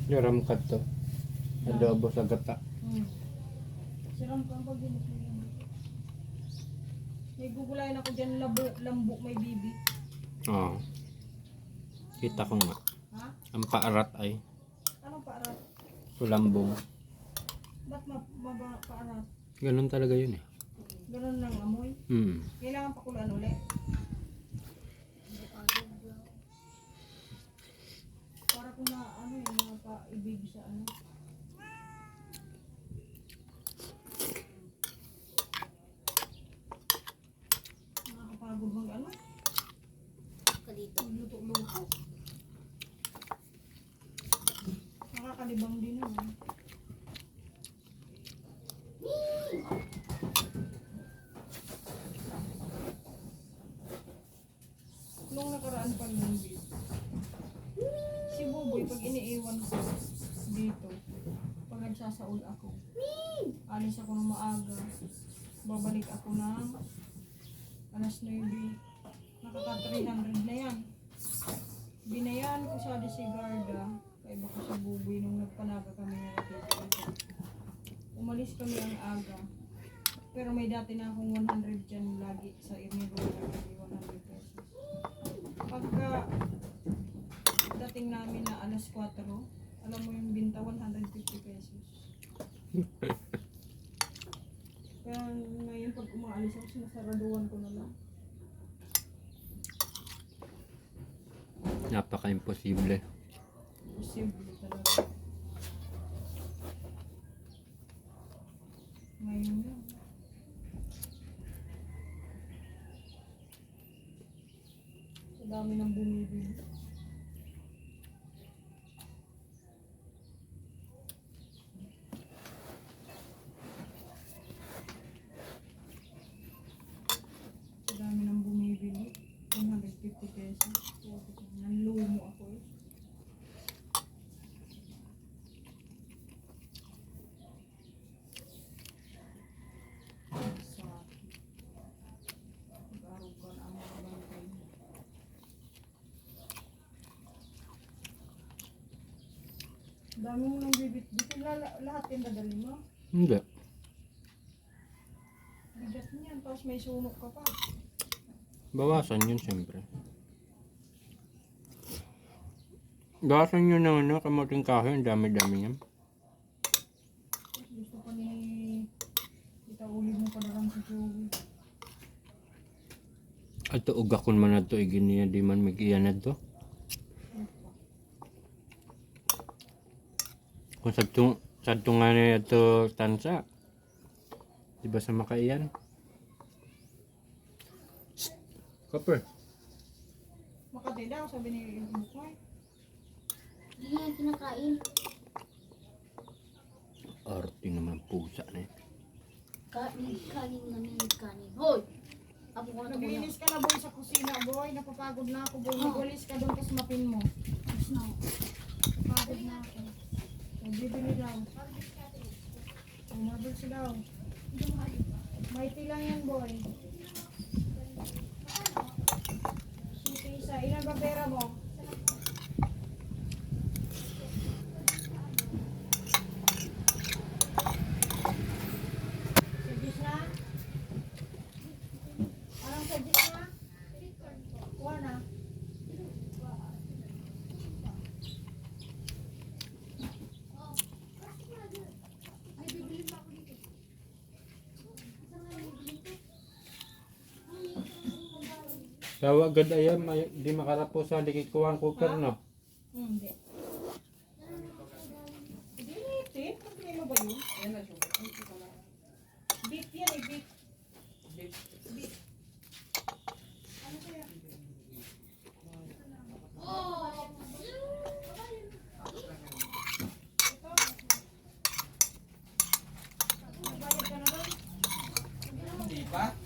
Yaram ka to. Adobo sa gata. Siram ka ang pag-init mo yan. May gugulayan ako dyan, lambo may bibi. Oo. Kita ko nga. Ha? Ang paarat ay Anong paarat? sulambong. Ba't paarat? Ganun talaga yun eh. Ganun lang amoy. Kailangan pakulaan ulit. Para kung na ano yung nakaibig sa ano. Nakakapagod mag ano? Kalito. Luto-luto. Nakakalibang din naman. Nung nakaraan pa nung si Buboy, pag iniiwan ko dito, pag nagsasaul ako, alis ako ng maaga, babalik ako ng alas 9, nakaka 300 na yan. Binayan ko sa Desigarda, kaya baka si Buboy nung nagpanaga kami ng dito. Umalis kami ang aga, pero may dati na akong 100 dyan lagi sa Irniro, lagi 100 pesos. Pagka dating namin na alas 4, alam mo yung binta 150 pesos. Kaya ngayon pag umaalis ako, sinasaraduan ko na lang. Napaka-imposible. Posible talaga. Ngayon na. Sa dami ng bumibili. Sa dami ng bumibili. 150 pesos. Nanlumo ako eh. Dami mo nang bibit dito. Lahat yung dadali mo. Hindi. Bigat niyan. Tapos may sunok ka pa. Bawasan yun siyempre. Bawasan yun ng ano, kamuting kahoy. Ang dami-dami yan. Gusto pa ni itauli mo pa lang sa Joey. Ato ugakon man na ito. Iginiya di man mag-iyan na ito. Kung sadto nga na ito tansa. Diba sa makaiyan? Copper. Makati daw, sabi ni Bukoy. Hindi nga kinakain. Arte naman pusa na eh. Kanin namin kanin. Hoy! Apo ko na ito muna. Naglinis ka na boy sa kusina boy. Napapagod na ako boy. Magwalis ka doon kasi mapin mo. Tapos na ako. Napapagod na ako. Nagbibili daw. Marbles daw. Mighty lang yan boy. Sige isa. Ilan ba pera mo? Sagis na? Anong sagis na? Kuha na. Tawag agad ayan, di makarapo sa likid ko ang cooker, no? Hindi. Beef? Pagkili mo ba yun? Ayan na siya. Beef yan eh, beef. Beef. Ano kaya? Ito? Nagbayad ka na ba? Hindi pa?